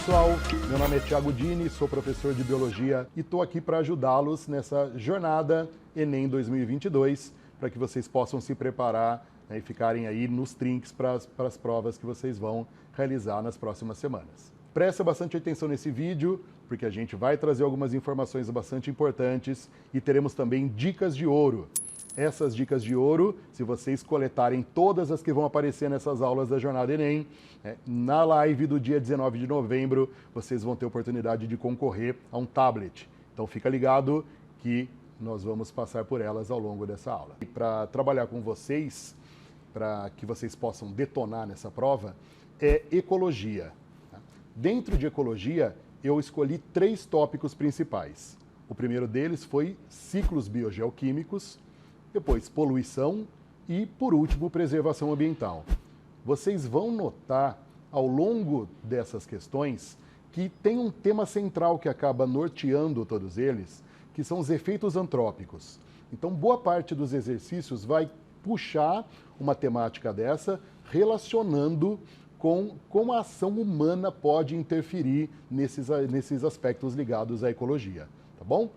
pessoal, meu nome é Thiago Dini, sou professor de Biologia e estou aqui para ajudá-los nessa jornada Enem 2022, para que vocês possam se preparar, né, e ficarem aí nos trinques para as provas que vocês vão realizar nas próximas semanas. Presta bastante atenção nesse vídeo, porque a gente vai trazer algumas informações bastante importantes e teremos também dicas de ouro. Essas dicas de ouro, se vocês coletarem todas as que vão aparecer nessas aulas da Jornada Enem, na live do dia 19 de novembro, vocês vão ter oportunidade de concorrer a um tablet. Então fica ligado que nós vamos passar por elas ao longo dessa aula. E para trabalhar com vocês, para que vocês possam detonar nessa prova, é ecologia. Dentro de ecologia, eu escolhi 3 tópicos principais. O primeiro deles foi ciclos biogeoquímicos, depois poluição e, por último, preservação ambiental. Vocês vão notar, ao longo dessas questões, que tem um tema central que acaba norteando todos eles, que são os efeitos antrópicos. Então, boa parte dos exercícios vai puxar uma temática dessa, relacionando com como a ação humana pode interferir nesses aspectos ligados à ecologia, tá bom?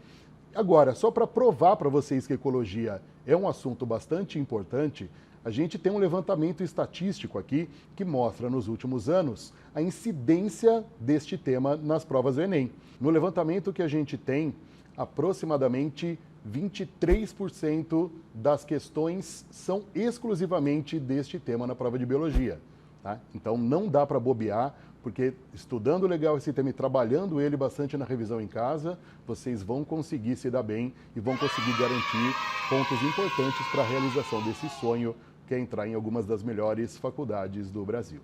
Agora, só para provar para vocês que ecologia é um assunto bastante importante, a gente tem um levantamento estatístico aqui que mostra nos últimos anos a incidência deste tema nas provas do Enem. No levantamento que a gente tem, aproximadamente 23% das questões são exclusivamente deste tema na prova de biologia. Tá? Então não dá para bobear, porque estudando legal esse tema e trabalhando ele bastante na revisão em casa, vocês vão conseguir se dar bem e vão conseguir garantir pontos importantes para a realização desse sonho, que é entrar em algumas das melhores faculdades do Brasil.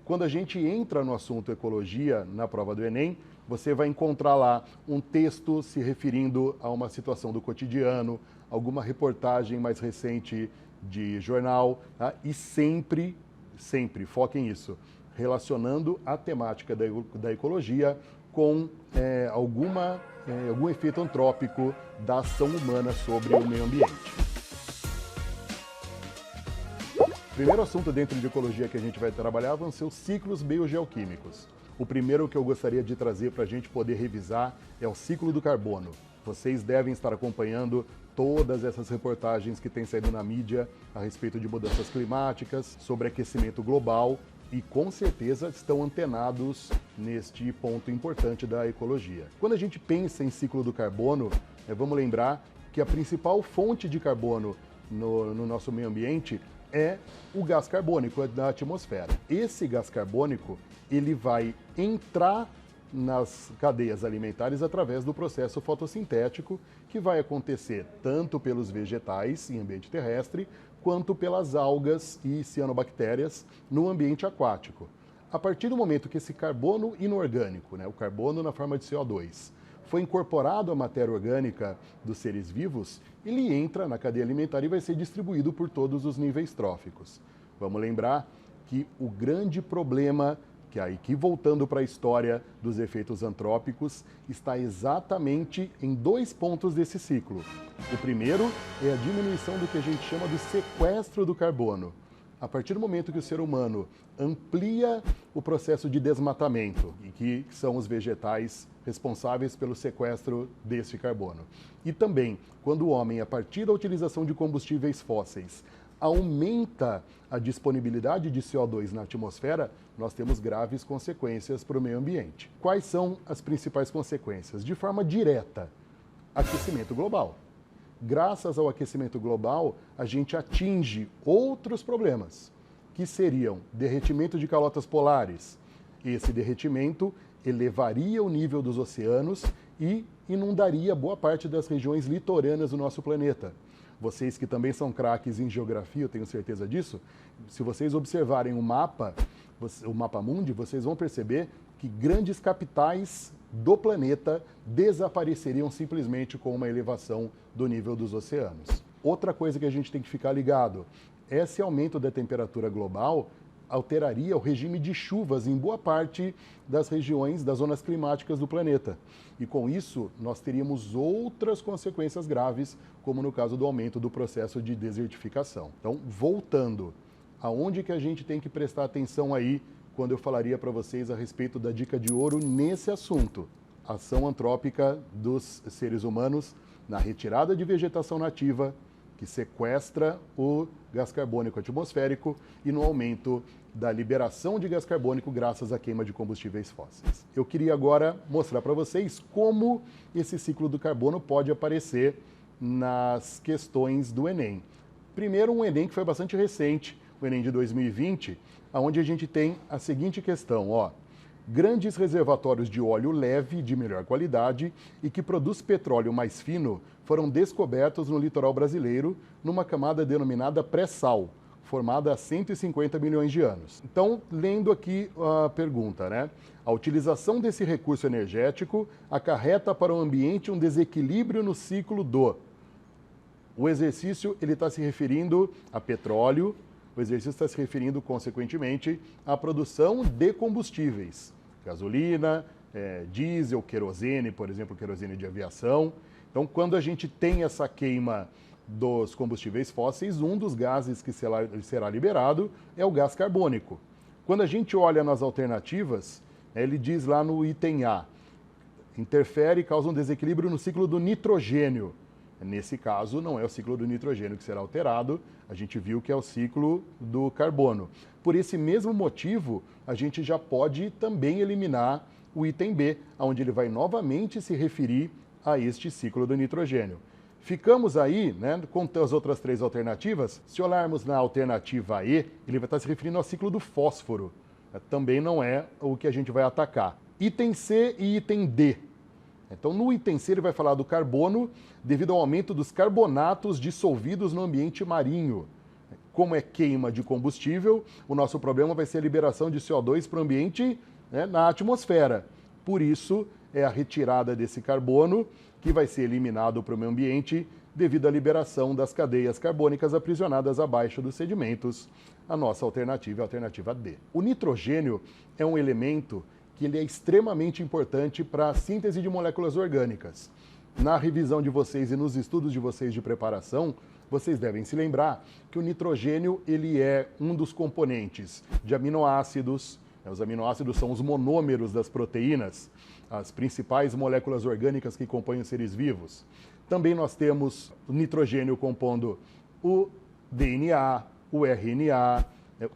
Quando a gente entra no assunto ecologia na prova do Enem, você vai encontrar lá um texto se referindo a uma situação do cotidiano, alguma reportagem mais recente de jornal, tá? E sempre foquem nisso, relacionando a temática da ecologia com algum efeito antrópico da ação humana sobre o meio ambiente. O primeiro assunto dentro de ecologia que a gente vai trabalhar vão ser os ciclos biogeoquímicos. O primeiro que eu gostaria de trazer para a gente poder revisar é o ciclo do carbono. Vocês devem estar acompanhando todas essas reportagens que têm saído na mídia a respeito de mudanças climáticas, sobre aquecimento global e com certeza estão antenados neste ponto importante da ecologia. Quando a gente pensa em ciclo do carbono, vamos lembrar que a principal fonte de carbono no nosso meio ambiente é o gás carbônico da atmosfera. Esse gás carbônico ele vai entrar nas cadeias alimentares através do processo fotossintético, que vai acontecer tanto pelos vegetais em ambiente terrestre, quanto pelas algas e cianobactérias no ambiente aquático. A partir do momento que esse carbono inorgânico, o carbono na forma de CO2, foi incorporado à matéria orgânica dos seres vivos, ele entra na cadeia alimentar e vai ser distribuído por todos os níveis tróficos. Vamos lembrar que o grande problema, que aí que voltando para a história dos efeitos antrópicos, está exatamente em 2 pontos desse ciclo. O primeiro é a diminuição do que a gente chama de sequestro do carbono. A partir do momento que o ser humano amplia o processo de desmatamento, e que são os vegetais responsáveis pelo sequestro desse carbono. E também, quando o homem, a partir da utilização de combustíveis fósseis, aumenta a disponibilidade de CO2 na atmosfera, nós temos graves consequências para o meio ambiente. Quais são as principais consequências? De forma direta, aquecimento global. Graças ao aquecimento global, a gente atinge outros problemas, que seriam derretimento de calotas polares. Esse derretimento elevaria o nível dos oceanos e inundaria boa parte das regiões litorâneas do nosso planeta. Vocês que também são craques em geografia, eu tenho certeza disso, se vocês observarem o mapa mundi, vocês vão perceber que grandes capitais do planeta desapareceriam simplesmente com uma elevação do nível dos oceanos. Outra coisa que a gente tem que ficar ligado, esse aumento da temperatura global alteraria o regime de chuvas em boa parte das regiões, das zonas climáticas do planeta. E com isso, nós teríamos outras consequências graves, como no caso do aumento do processo de desertificação. Então, voltando, aonde que a gente tem que prestar atenção aí quando eu falaria para vocês a respeito da dica de ouro nesse assunto. Ação antrópica dos seres humanos na retirada de vegetação nativa, que sequestra o gás carbônico atmosférico, e no aumento da liberação de gás carbônico graças à queima de combustíveis fósseis. Eu queria agora mostrar para vocês como esse ciclo do carbono pode aparecer nas questões do Enem. Primeiro, um Enem que foi bastante recente, o Enem de 2020, onde a gente tem a seguinte questão, ó. Grandes reservatórios de óleo leve de melhor qualidade e que produz petróleo mais fino foram descobertos no litoral brasileiro numa camada denominada pré-sal, formada há 150 milhões de anos. Então, lendo aqui a pergunta, né? A utilização desse recurso energético acarreta para o ambiente um desequilíbrio no ciclo do... O exercício ele está se referindo a petróleo, o exercício está se referindo, consequentemente, à produção de combustíveis. Gasolina, diesel, querosene, por exemplo, querosene de aviação. Então, quando a gente tem essa queima dos combustíveis fósseis, um dos gases que será liberado é o gás carbônico. Quando a gente olha nas alternativas, ele diz lá no item A, interfere e causa um desequilíbrio no ciclo do nitrogênio. Nesse caso, não é o ciclo do nitrogênio que será alterado, a gente viu que é o ciclo do carbono. Por esse mesmo motivo, a gente já pode também eliminar o item B, onde ele vai novamente se referir a este ciclo do nitrogênio. Ficamos aí, né, com as outras três alternativas. Se olharmos na alternativa E, ele vai estar se referindo ao ciclo do fósforo. Também não é o que a gente vai atacar. Item C e item D. Então, no item C, ele vai falar do carbono devido ao aumento dos carbonatos dissolvidos no ambiente marinho. Como é queima de combustível, o nosso problema vai ser a liberação de CO2 para o ambiente, né, na atmosfera. Por isso, é a retirada desse carbono que vai ser eliminado para o meio ambiente devido à liberação das cadeias carbônicas aprisionadas abaixo dos sedimentos. A nossa alternativa é a alternativa D. O nitrogênio é um elemento que ele é extremamente importante para a síntese de moléculas orgânicas. Na revisão de vocês e nos estudos de vocês de preparação, vocês devem se lembrar que o nitrogênio ele é um dos componentes de aminoácidos. Os aminoácidos são os monômeros das proteínas, as principais moléculas orgânicas que compõem os seres vivos. Também nós temos o nitrogênio compondo o DNA, o RNA,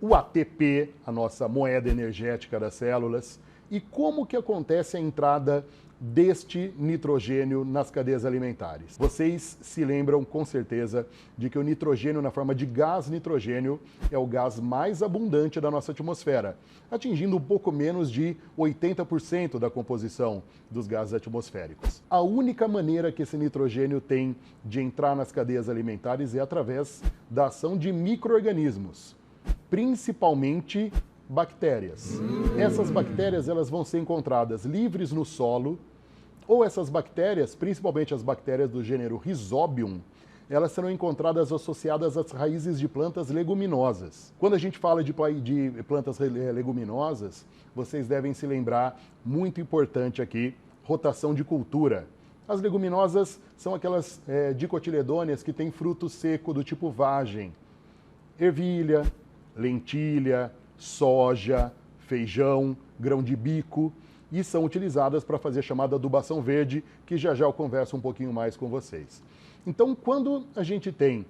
o ATP, a nossa moeda energética das células. E como que acontece a entrada deste nitrogênio nas cadeias alimentares? Vocês se lembram com certeza de que o nitrogênio na forma de gás nitrogênio é o gás mais abundante da nossa atmosfera, atingindo um pouco menos de 80% da composição dos gases atmosféricos. A única maneira que esse nitrogênio tem de entrar nas cadeias alimentares é através da ação de micro-organismos, principalmente bactérias. Essas bactérias elas vão ser encontradas livres no solo, ou essas bactérias, principalmente as bactérias do gênero Rhizobium, elas serão encontradas associadas às raízes de plantas leguminosas. Quando a gente fala de plantas leguminosas, vocês devem se lembrar, muito importante aqui, rotação de cultura. As leguminosas são aquelas dicotiledôneas que têm fruto seco do tipo vagem. Ervilha, lentilha, soja, feijão, grão de bico, e são utilizadas para fazer a chamada adubação verde, que já já eu converso um pouquinho mais com vocês. Então, quando a gente tem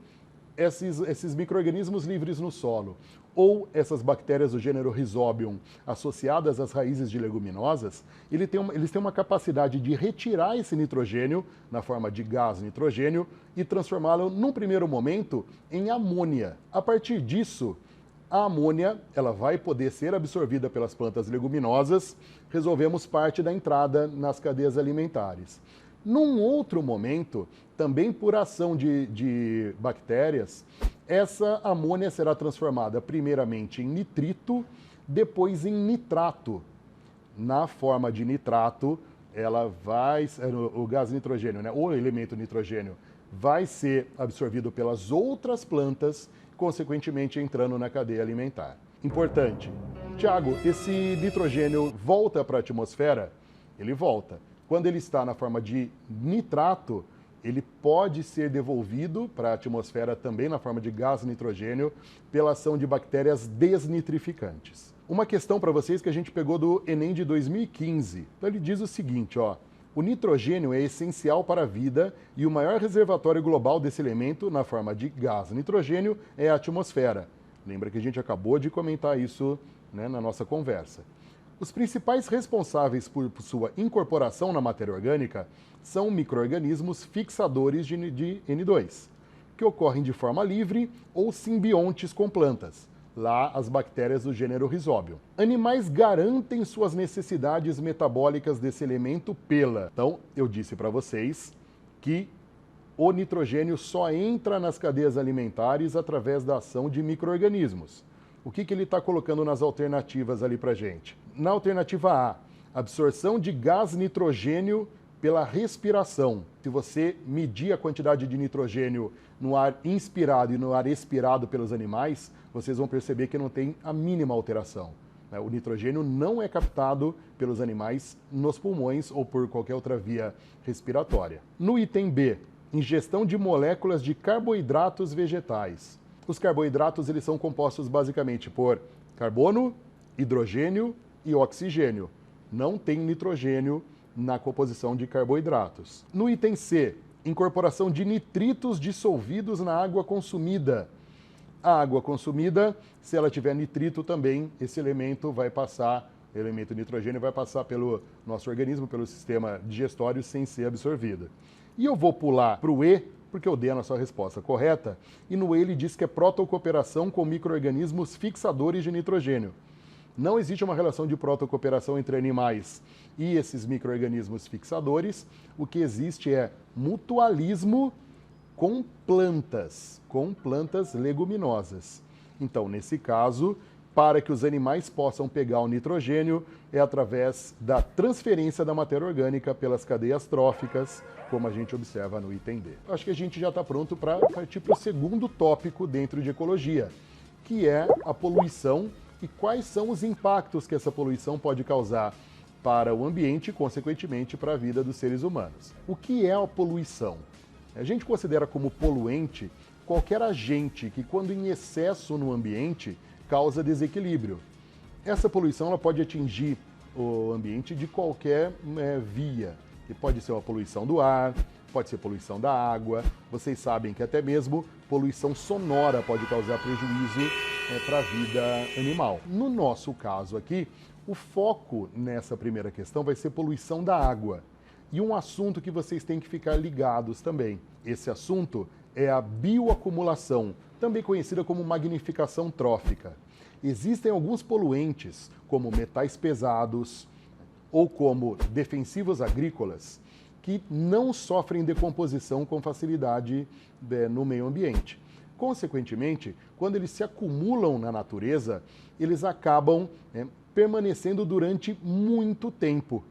esses micro-organismos livres no solo, ou essas bactérias do gênero Rhizobium associadas às raízes de leguminosas, eles têm uma capacidade de retirar esse nitrogênio na forma de gás nitrogênio e transformá-lo, num primeiro momento, em amônia. A partir disso, a amônia ela vai poder ser absorvida pelas plantas leguminosas, resolvemos parte da entrada nas cadeias alimentares. Num outro momento, também por ação de bactérias, essa amônia será transformada primeiramente em nitrito, depois em nitrato. Na forma de nitrato, o gás nitrogênio, né, o elemento nitrogênio, vai ser absorvido pelas outras plantas, consequentemente entrando na cadeia alimentar. Importante. Tiago, esse nitrogênio volta para a atmosfera? Ele volta. Quando ele está na forma de nitrato, ele pode ser devolvido para a atmosfera também na forma de gás nitrogênio pela ação de bactérias desnitrificantes. uma questão para vocês que a gente pegou do Enem de 2015. Então ele diz o seguinte, ó: o nitrogênio é essencial para a vida e o maior reservatório global desse elemento, na forma de gás nitrogênio, é a atmosfera. Lembra que a gente acabou de comentar isso, né, na nossa conversa. Os principais responsáveis por sua incorporação na matéria orgânica são micro-organismos fixadores de N2, que ocorrem de forma livre ou simbiontes com plantas. Lá, as bactérias do gênero Rhizobium. Animais garantem suas necessidades metabólicas desse elemento pela... Então, eu disse para vocês que o nitrogênio só entra nas cadeias alimentares através da ação de micro-organismos. O que ele está colocando nas alternativas ali para gente? Na alternativa A, absorção de gás nitrogênio pela respiração. Se você medir a quantidade de nitrogênio no ar inspirado e no ar expirado pelos animais, vocês vão perceber que não tem a mínima alteração. O nitrogênio não é captado pelos animais nos pulmões ou por qualquer outra via respiratória. No item B, ingestão de moléculas de carboidratos vegetais. Os carboidratos eles são compostos basicamente por carbono, hidrogênio e oxigênio. Não tem nitrogênio na composição de carboidratos. No item C, incorporação de nitritos dissolvidos na água consumida. A água consumida, se ela tiver nitrito também, esse elemento vai passar, o elemento nitrogênio vai passar pelo nosso organismo, pelo sistema digestório, sem ser absorvido. E eu vou pular para o E, porque eu dei a nossa resposta correta, e no E ele diz que é protocooperação com micro-organismos fixadores de nitrogênio. Não existe uma relação de protocooperação entre animais e esses micro-organismos fixadores. O que existe é mutualismo com plantas leguminosas. Então, nesse caso, para que os animais possam pegar o nitrogênio, é através da transferência da matéria orgânica pelas cadeias tróficas, como a gente observa no item D. Acho que a gente já está pronto para partir para o segundo tópico dentro de ecologia, que é a poluição e quais são os impactos que essa poluição pode causar para o ambiente e, consequentemente, para a vida dos seres humanos. O que é a poluição? A gente considera como poluente qualquer agente que, quando em excesso no ambiente, causa desequilíbrio. Essa poluição ela pode atingir o ambiente de qualquer via. E pode ser uma poluição do ar, pode ser poluição da água. Vocês sabem que até mesmo poluição sonora pode causar prejuízo para a vida animal. No nosso caso aqui, o foco nessa primeira questão vai ser poluição da água. E um assunto que vocês têm que ficar ligados também. Esse assunto é a bioacumulação, também conhecida como magnificação trófica. Existem alguns poluentes, como metais pesados ou como defensivos agrícolas, que não sofrem decomposição com facilidade no meio ambiente. Consequentemente, quando eles se acumulam na natureza, eles acabam permanecendo durante muito tempo.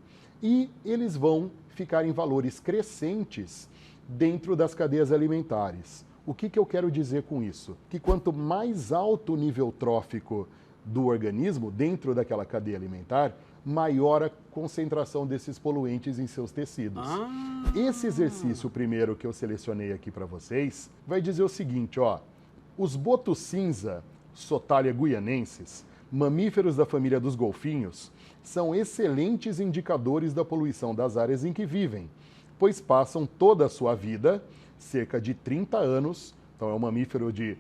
E eles vão ficar em valores crescentes dentro das cadeias alimentares. O que eu quero dizer com isso? Que quanto mais alto o nível trófico do organismo dentro daquela cadeia alimentar, maior a concentração desses poluentes em seus tecidos. Esse exercício primeiro que eu selecionei aqui para vocês vai dizer o seguinte, ó: os botos cinza, Sotalia guianensis, mamíferos da família dos golfinhos, são excelentes indicadores da poluição das áreas em que vivem, pois passam toda a sua vida, cerca de 30 anos, então é um mamífero de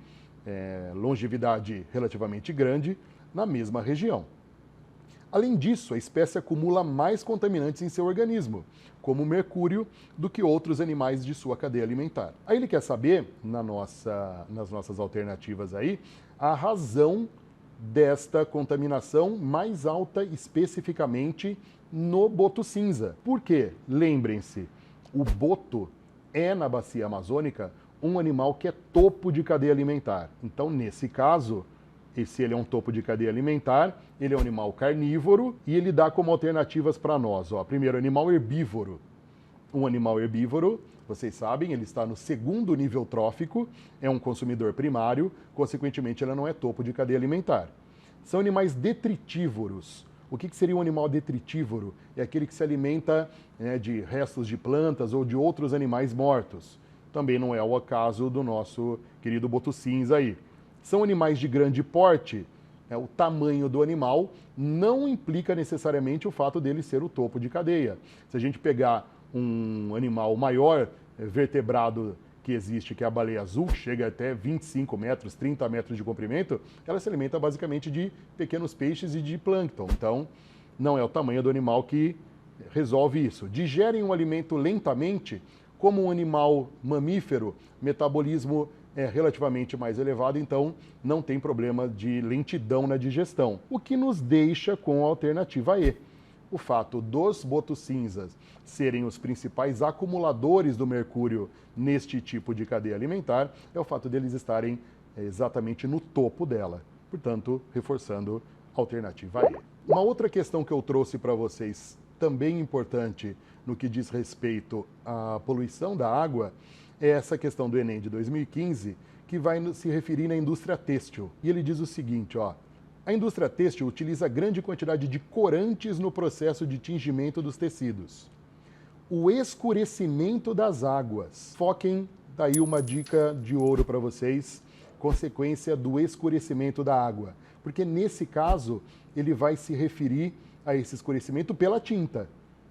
longevidade relativamente grande, na mesma região. Além disso, a espécie acumula mais contaminantes em seu organismo, como mercúrio, do que outros animais de sua cadeia alimentar. Aí ele quer saber, nas nossas alternativas aí, a razão desta contaminação mais alta especificamente no boto cinza. Por quê? Lembrem-se, o boto é, na bacia amazônica, um animal que é topo de cadeia alimentar. Então, nesse caso, se ele é um topo de cadeia alimentar, ele é um animal carnívoro e ele dá como alternativas para nós. Ó, primeiro, animal herbívoro. Um animal herbívoro, vocês sabem, ele está no segundo nível trófico, é um consumidor primário, consequentemente ele não é topo de cadeia alimentar. São animais detritívoros. O que seria um animal detritívoro? É aquele que se alimenta de restos de plantas ou de outros animais mortos. Também não é o caso do nosso querido boto cinza aí. São animais de grande porte? O tamanho do animal não implica necessariamente o fato dele ser o topo de cadeia. Se a gente pegar um animal maior vertebrado que existe, que é a baleia azul, chega até 25 metros, 30 metros de comprimento, ela se alimenta basicamente de pequenos peixes e de plâncton. Então, não é o tamanho do animal que resolve isso. Digerem um alimento lentamente, como um animal mamífero, metabolismo é relativamente mais elevado, então não tem problema de lentidão na digestão. O que nos deixa com a alternativa E. O fato dos botos-cinzas serem os principais acumuladores do mercúrio neste tipo de cadeia alimentar é o fato deles estarem exatamente no topo dela. Portanto, reforçando a alternativa E. Uma outra questão que eu trouxe para vocês, também importante no que diz respeito à poluição da água, é essa questão do Enem de 2015, que vai se referir na indústria têxtil. E ele diz o seguinte, ó: a indústria têxtil utiliza grande quantidade de corantes no processo de tingimento dos tecidos. O escurecimento das águas. Foquem, daí uma dica de ouro para vocês, consequência do escurecimento da água. Porque nesse caso, ele vai se referir a esse escurecimento pela tinta.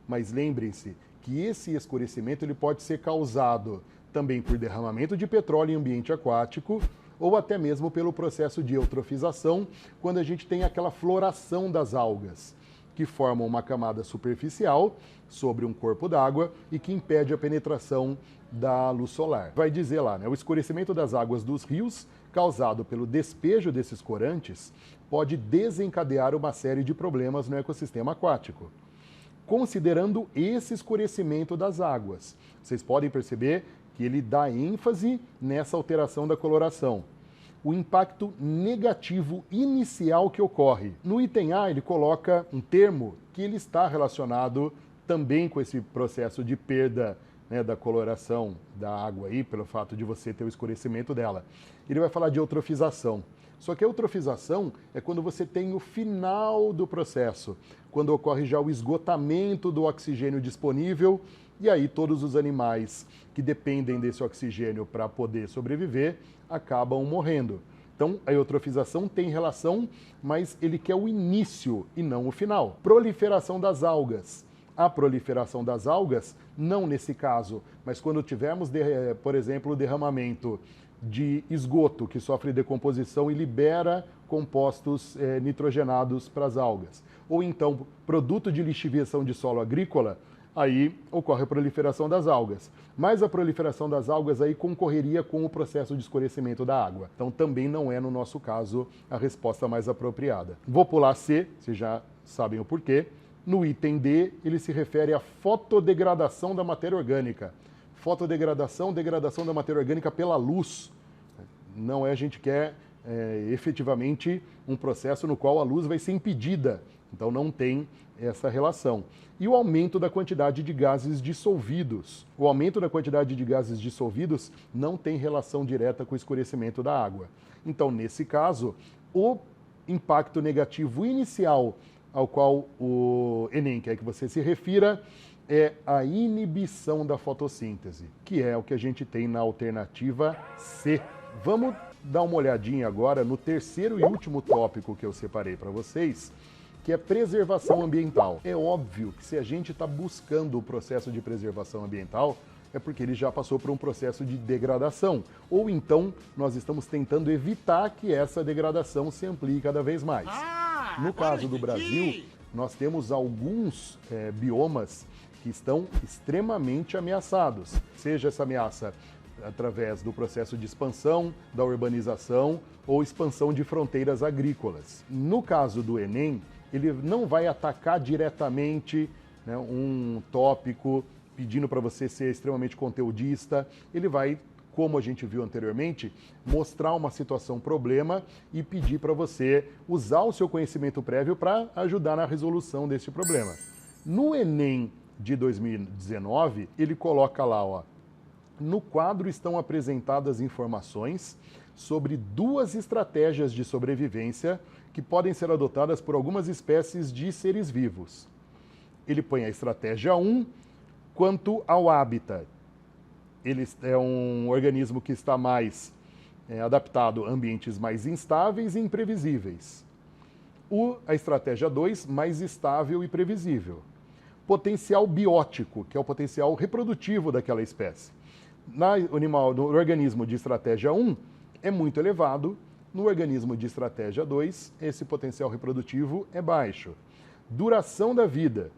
Mas lembrem-se que esse escurecimento ele pode ser causado também por derramamento de petróleo em ambiente aquático ou até mesmo pelo processo de eutrofização, quando a gente tem aquela floração das algas, que formam uma camada superficial sobre um corpo d'água e que impede a penetração da luz solar. Vai dizer lá, o escurecimento das águas dos rios, causado pelo despejo desses corantes, pode desencadear uma série de problemas no ecossistema aquático. Considerando esse escurecimento das águas, vocês podem perceber que ele dá ênfase nessa alteração da coloração. O impacto negativo inicial que ocorre. No item A, ele coloca um termo que ele está relacionado também com esse processo de perda da coloração da água aí, pelo fato de você ter o escurecimento dela. Ele vai falar de eutrofização. Só que a eutrofização é quando você tem o final do processo, quando ocorre já o esgotamento do oxigênio disponível, e aí todos os animais que dependem desse oxigênio para poder sobreviver acabam morrendo. Então, a eutrofização tem relação, mas ele quer o início e não o final. Proliferação das algas. A proliferação das algas, não nesse caso, mas quando tivermos, por exemplo, o derramamento de esgoto que sofre decomposição e libera compostos nitrogenados para as algas. Ou então, produto de lixiviação de solo agrícola, aí ocorre a proliferação das algas. Mas a proliferação das algas aí concorreria com o processo de escurecimento da água. Então também não é, no nosso caso, a resposta mais apropriada. Vou pular C, vocês já sabem o porquê. No item D, ele se refere à fotodegradação da matéria orgânica. Fotodegradação, degradação da matéria orgânica pela luz. Não é, a gente quer efetivamente um processo no qual a luz vai ser impedida. Então não tem essa relação. E o aumento da quantidade de gases dissolvidos. O aumento da quantidade de gases dissolvidos não tem relação direta com o escurecimento da água. Então, nesse caso, o impacto negativo inicial ao qual o Enem quer que você se refira é a inibição da fotossíntese, que é o que a gente tem na alternativa C. Vamos dar uma olhadinha agora no terceiro e último tópico que eu separei para vocês, que é preservação ambiental. É óbvio que se a gente está buscando o processo de preservação ambiental, é porque ele já passou por um processo de degradação. Ou então, nós estamos tentando evitar que essa degradação se amplie cada vez mais. No caso do Brasil, nós temos alguns biomas que estão extremamente ameaçados. Seja essa ameaça através do processo de expansão, da urbanização ou expansão de fronteiras agrícolas. No caso do Enem, ele não vai atacar diretamente um tópico pedindo para você ser extremamente conteudista. Ele vai, como a gente viu anteriormente, mostrar uma situação problema e pedir para você usar o seu conhecimento prévio para ajudar na resolução desse problema. No Enem de 2019, ele coloca lá, ó, no quadro estão apresentadas informações sobre 2 estratégias de sobrevivência que podem ser adotadas por algumas espécies de seres vivos. Ele põe a estratégia 1 quanto ao hábitat. Ele é um organismo que está mais adaptado a ambientes mais instáveis e imprevisíveis. A estratégia 2, mais estável e previsível. Potencial biótico, que é o potencial reprodutivo daquela espécie. No organismo de estratégia 1, é muito elevado. No organismo de estratégia 2, esse potencial reprodutivo é baixo. Duração da vida.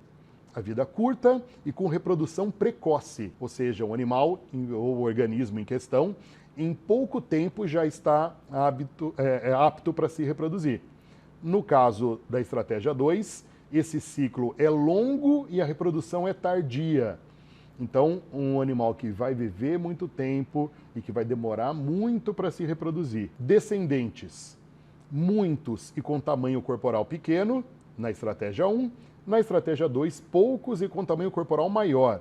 A vida curta e com reprodução precoce, ou seja, o animal ou o organismo em questão, em pouco tempo já está apto para se reproduzir. No caso da estratégia 2, esse ciclo é longo e a reprodução é tardia. Então, um animal que vai viver muito tempo e que vai demorar muito para se reproduzir. Descendentes, muitos e com tamanho corporal pequeno, na estratégia 1. Na estratégia 2, poucos e com tamanho corporal maior.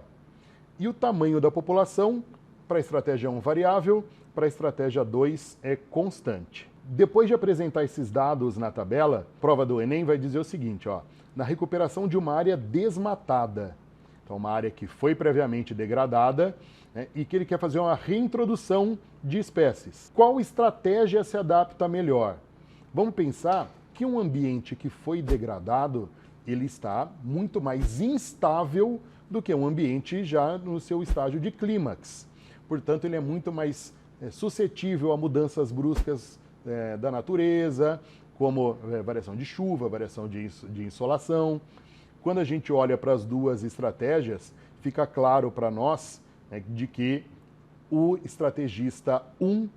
E o tamanho da população, para a estratégia 1 variável, para a estratégia 2 é constante. Depois de apresentar esses dados na tabela, a prova do Enem vai dizer o seguinte, ó, na recuperação de uma área desmatada, então uma área que foi previamente degradada, né, e que ele quer fazer uma reintrodução de espécies. Qual estratégia se adapta melhor? Vamos pensar que um ambiente que foi degradado, ele está muito mais instável do que um ambiente já no seu estágio de clímax. Portanto, ele é muito mais suscetível a mudanças bruscas da natureza, como variação de chuva, variação de insolação. Quando a gente olha para as duas estratégias, fica claro para nós, né, de que o estrategista 1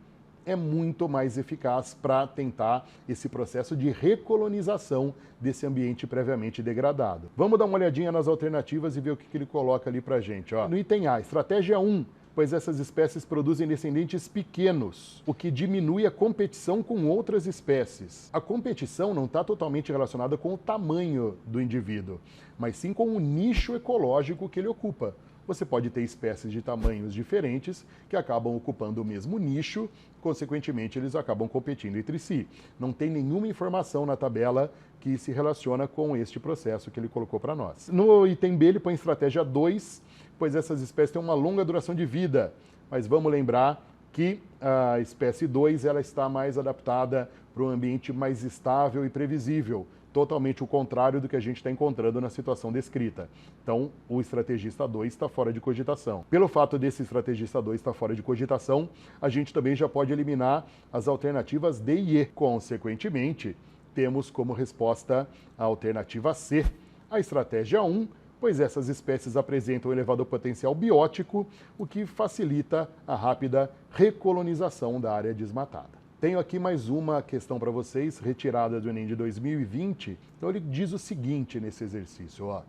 é muito mais eficaz para tentar esse processo de recolonização desse ambiente previamente degradado. Vamos dar uma olhadinha nas alternativas e ver o que ele coloca ali para a gente. Ó. No item A, estratégia 1, pois essas espécies produzem descendentes pequenos, o que diminui a competição com outras espécies. A competição não está totalmente relacionada com o tamanho do indivíduo, mas sim com o nicho ecológico que ele ocupa. Você pode ter espécies de tamanhos diferentes que acabam ocupando o mesmo nicho, consequentemente eles acabam competindo entre si. Não tem nenhuma informação na tabela que se relaciona com este processo que ele colocou para nós. No item B ele põe estratégia 2, pois essas espécies têm uma longa duração de vida, mas vamos lembrar que a espécie 2 ela está mais adaptada para um ambiente mais estável e previsível, totalmente o contrário do que a gente está encontrando na situação descrita. Então, o estrategista 2 está fora de cogitação. Pelo fato desse estrategista 2 estar fora de cogitação, a gente também já pode eliminar as alternativas D e E. Consequentemente, temos como resposta a alternativa C, a estratégia 1, pois essas espécies apresentam elevado potencial biótico, o que facilita a rápida recolonização da área desmatada. Tenho aqui mais uma questão para vocês, retirada do Enem de 2020. Então ele diz o seguinte nesse exercício, ó.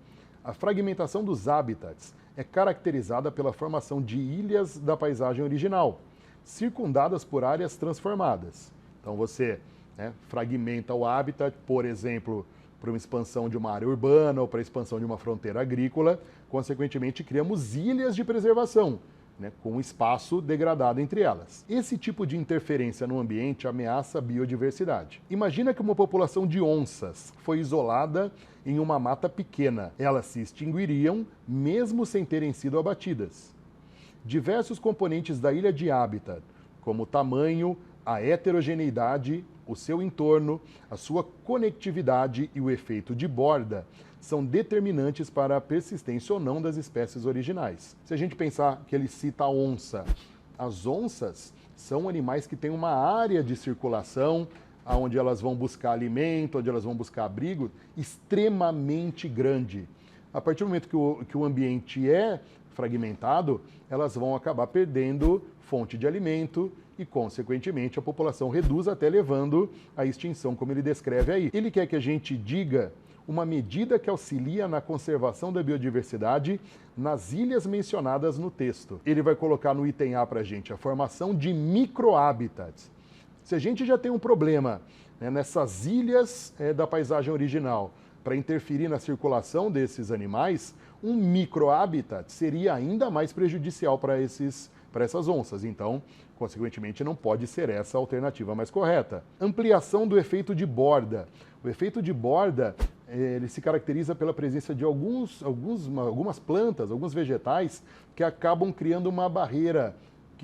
A fragmentação dos hábitats é caracterizada pela formação de ilhas da paisagem original, circundadas por áreas transformadas. Então você fragmenta o habitat, por exemplo, para uma expansão de uma área urbana ou para a expansão de uma fronteira agrícola, consequentemente criamos ilhas de preservação, com espaço degradado entre elas. Esse tipo de interferência no ambiente ameaça a biodiversidade. Imagina que uma população de onças foi isolada em uma mata pequena. Elas se extinguiriam mesmo sem terem sido abatidas. Diversos componentes da ilha de habitat, como o tamanho, a heterogeneidade, o seu entorno, a sua conectividade e o efeito de borda, são determinantes para a persistência ou não das espécies originais. Se a gente pensar que ele cita a onça, as onças são animais que têm uma área de circulação, onde elas vão buscar alimento, onde elas vão buscar abrigo, extremamente grande. A partir do momento que o ambiente é fragmentado, elas vão acabar perdendo fonte de alimento e, consequentemente, a população reduz até levando à extinção, como ele descreve aí. Ele quer que a gente diga uma medida que auxilia na conservação da biodiversidade nas ilhas mencionadas no texto. Ele vai colocar no item A para a gente a formação de microhábitats. Se a gente já tem um problema nessas ilhas da paisagem original para interferir na circulação desses animais, um microhabitat seria ainda mais prejudicial para essas onças. Então, consequentemente, não pode ser essa a alternativa mais correta. Ampliação do efeito de borda. O efeito de borda ele se caracteriza pela presença de algumas plantas, alguns vegetais, que acabam criando uma barreira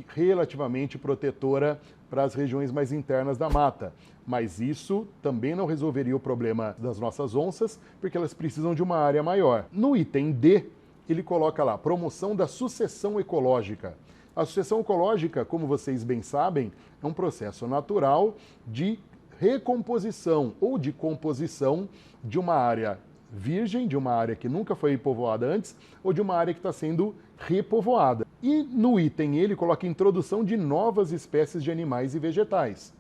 relativamente protetora para as regiões mais internas da mata. Mas isso também não resolveria o problema das nossas onças, porque elas precisam de uma área maior. No item D, ele coloca lá, promoção da sucessão ecológica. A sucessão ecológica, como vocês bem sabem, é um processo natural de recomposição ou de composição de uma área virgem, de uma área que nunca foi povoada antes, ou de uma área que está sendo repovoada. E no item ele coloca introdução de novas espécies de animais e vegetais.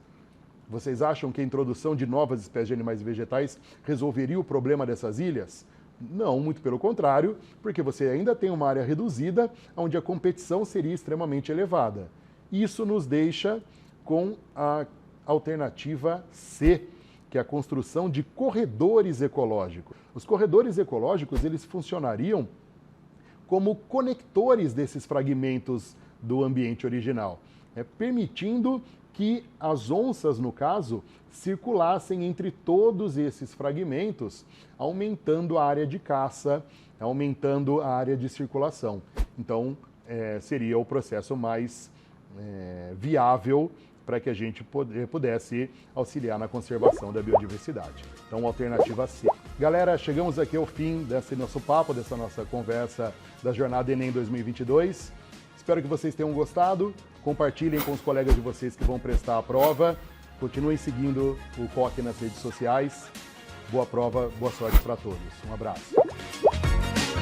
Vocês acham que a introdução de novas espécies de animais e vegetais resolveria o problema dessas ilhas? Não, muito pelo contrário, porque você ainda tem uma área reduzida, onde a competição seria extremamente elevada. Isso nos deixa com a alternativa C, que é a construção de corredores ecológicos. Os corredores ecológicos, eles funcionariam como conectores desses fragmentos do ambiente original, permitindo que as onças, no caso, circulassem entre todos esses fragmentos, aumentando a área de caça, aumentando a área de circulação. Então, seria o processo mais viável para que a gente pudesse auxiliar na conservação da biodiversidade. Então, alternativa C. Galera, chegamos aqui ao fim desse nosso papo, dessa nossa conversa da Jornada Enem 2022. Espero que vocês tenham gostado. Compartilhem com os colegas de vocês que vão prestar a prova. Continuem seguindo o COC nas redes sociais. Boa prova, boa sorte para todos. Um abraço.